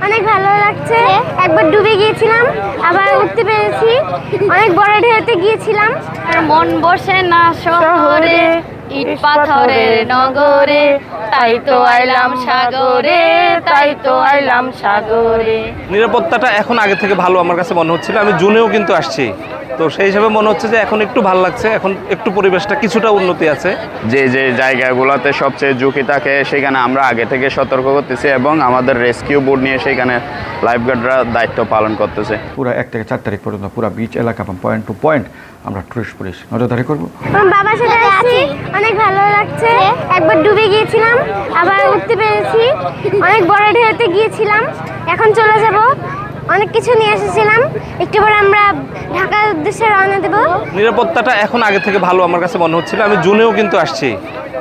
অনেক ভালো লাগছে। একবার ডুবে গিয়েছিলাম, আবার উঠতে পেরেছি। অনেক বড় ঢেউতে গিয়েছিলাম। মন বসে না শহরে, ইট পাথরের নগরে, তাই তো আইলাম সাগরে, তাই তো আইলাম সাগরে। নিরাপত্তাটা এখন আগে থেকে ভালো আমার কাছে মনে হচ্ছিল। আমি জুনেও কিন্তু আসছি, তো সেই হিসাবে মনে হচ্ছে যে এখন একটু ভালো লাগছে, এখন একটু পরিবেশটা কিছুটা উন্নতি আছে। যে যে জায়গাগুলোতে সবচেয়ে ঝুঁকি থাকে সেখানে আমরা আগে থেকে সতর্ক করতেছি এবং আমাদের রেস্কিউ বোট নিয়ে সেখানে লাইফগার্ডরা দায়িত্ব পালন করতেছে। পুরো 1 থেকে 4 তারিখ পর্যন্ত পুরো বিচ এলাকা এবং পয়েন্ট টু পয়েন্ট আমরা টুরিস্ট পুলিশ নজরদারি করব। আমার বাবার সাথে আসছি, অনেক ভালো লাগছে। একবার ডুবে গিয়েছিলাম, আবার উঠতে পেরেছি। অনেক বড় ঢেউতে গিয়েছিলাম, এখন চলে যাব। অনেক কিছু নিয়ে এসেছিলাম। একটু পরে আমরা ঢাকার উদ্দেশ্যে রওনা দেব। নিরাপত্তাটা এখন আগে থেকে ভালো আমার কাছে মনে হচ্ছিল। আমি জুনেও কিন্তু আসছি,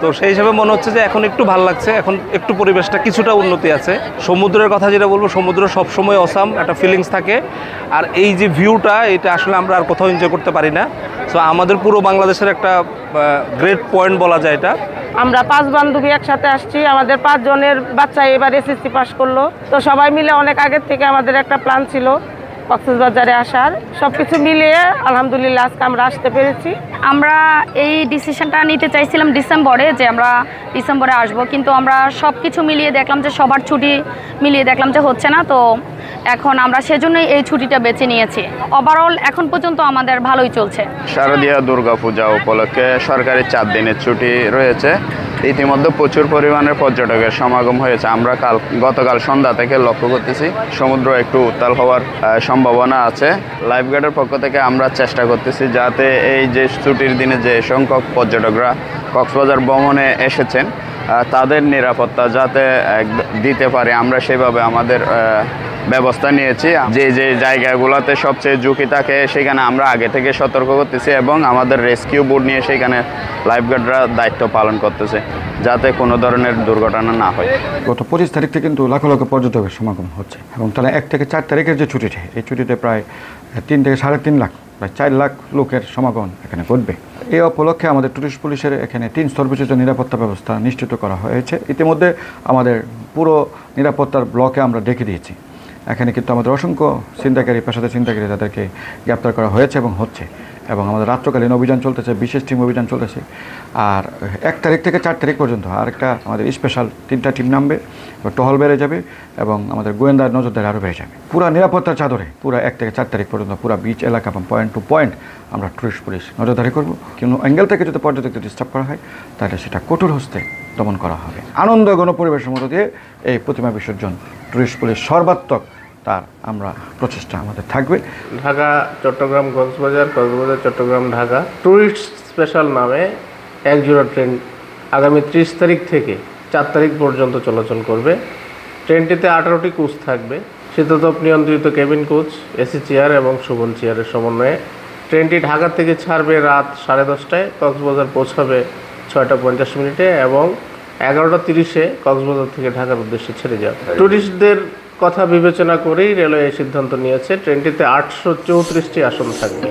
তো সেই হিসাবে মনে হচ্ছে যে এখন একটু ভালো লাগছে, এখন একটু পরিবেশটা কিছুটা উন্নতি আছে। সমুদ্রের কথা যেটা বলবো, সমুদ্র সবসময় অসাম একটা ফিলিংস থাকে। আর এই যে ভিউটা, এটা আসলে আমরা আর কোথাও এনজয় করতে পারি না। সো আমাদের পুরো বাংলাদেশের একটা গ্রেট পয়েন্ট বলা যায় এটা। আমরা 5 বান্ধবী একসাথে আসছি। আমাদের 5 জনের বাচ্চা এবার এসএসসি পাস করলো। তো সবাই মিলে অনেক আগের থেকে আমাদের একটা প্ল্যান ছিল কক্সবাজারে আসার। সবকিছু মিলিয়ে আলহামদুলিল্লাহ আজকে আমরা আসতে পেরেছি। আমরা এই ডিসিশনটা নিতে চাইছিলাম ডিসেম্বরে, যে আমরা ডিসেম্বরে আসব, কিন্তু আমরা সব কিছু মিলিয়ে দেখলাম যে সবার ছুটি মিলিয়ে দেখলাম যে হচ্ছে না। তো এখন আমরা সেজন্যই এই ছুটিটা বেছে নিয়েছি। ওভারঅল এখন পর্যন্ত আমাদের ভালোই চলছে। শারদীয় দুর্গাপূজা উপলক্ষে সরকারি 4 দিনের ছুটি রয়েছে। ইতিমধ্যে প্রচুর পরিমাণের পর্যটকের সমাগম হয়েছে। আমরা গতকাল সন্ধ্যা থেকে লক্ষ্য করতেছি সমুদ্র একটু উত্তাল হওয়ার সম্ভাবনা আছে। লাইফগার্ডের পক্ষ থেকে আমরা চেষ্টা করতেছি যাতে এই যে ছুটির দিনে যে সংখ্যক পর্যটকরা কক্সবাজার ভ্রমণে এসেছেন তাদের নিরাপত্তা যাতে দিতে পারে, আমরা সেভাবে আমাদের ব্যবস্থা নিয়েছি। যে যে জায়গাগুলোতে সবচেয়ে ঝুঁকি থাকে সেখানে আমরা আগে থেকে সতর্ক করতেছি এবং আমাদের রেস্কিউ বোট নিয়ে সেখানে লাইফগার্ডরা দায়িত্ব পালন করতেছে যাতে কোনো ধরনের দুর্ঘটনা না হয়। গত 25 তারিখ থেকে কিন্তু লাখ লাখ পর্যটকের সমাগম হচ্ছে এবং তারা 1 থেকে 4 তারিখের যে ছুটিতে, এই ছুটিতে প্রায় 3 থেকে 3.5 লাখ, প্রায় 4 লাখ লোকের সমাগম এখানে ঘটবে। এই উপলক্ষে আমাদের টুরিস্ট পুলিশের এখানে 3 স্তর বিশিষ্ট নিরাপত্তা ব্যবস্থা নিশ্চিত করা হয়েছে। ইতিমধ্যে আমাদের পুরো নিরাপত্তার ব্লকে আমরা ডেকে দিয়েছি। এখানে কিন্তু আমাদের অসংখ্য ছিনতাইকারী, পেশাদার ছিনতাইকারী, তাদেরকে গ্রেপ্তার করা হয়েছে এবং হচ্ছে, এবং আমাদের রাত্রকালীন অভিযান চলতেছে, বিশেষ টিম অভিযান চলতেছে। আর 1 তারিখ থেকে 4 তারিখ পর্যন্ত আরেকটা আমাদের স্পেশাল 3টা টিম নামবে, টহল বেড়ে যাবে এবং আমাদের গোয়েন্দার নজরদারি আরও বেড়ে যাবে। পুরো নিরাপত্তার চাদরে পুরো 1 থেকে 4 তারিখ পর্যন্ত পুরো বিচ এলাকা এবং পয়েন্ট টু পয়েন্ট আমরা টুরিস্ট পুলিশ নজরদারি করব। কোনো অ্যাঙ্গেল থেকে যদি পর্যটকদের ডিস্টার্ব করা হয় তাহলে সেটা কঠোর হস্তে দমন করা হবে। আনন্দ গণপরিবেশের মধ্য দিয়ে এই প্রতিমা বিসর্জন টুরিস্ট পুলিশ সর্বাত্মক তার আমরা প্রচেষ্টা আমাদের থাকবে। ঢাকা চট্টগ্রাম কক্সবাজার, কক্সবাজার চট্টগ্রাম ঢাকা ট্যুরিস্ট স্পেশাল নামে 1 জোড়া ট্রেন আগামী 30 তারিখ থেকে 4 তারিখ পর্যন্ত চলাচল করবে। ট্রেনটিতে 18টি কোচ থাকবে, শীতাতপ নিয়ন্ত্রিত কেবিন কোচ, এসি চেয়ার এবং শোভন চেয়ারের সমন্বয়ে। ট্রেনটি ঢাকা থেকে ছাড়বে রাত 10:30টায়, কক্সবাজার পৌঁছাবে 6:50 এবং 11:30-এ কক্সবাজার থেকে ঢাকার উদ্দেশ্যে ছেড়ে যাবে। ট্যুরিস্টদের কথা বিবেচনা করেই রেলওয়ে এই সিদ্ধান্ত নিয়েছে। ট্রেনটিতে 834টি আসন থাকবে।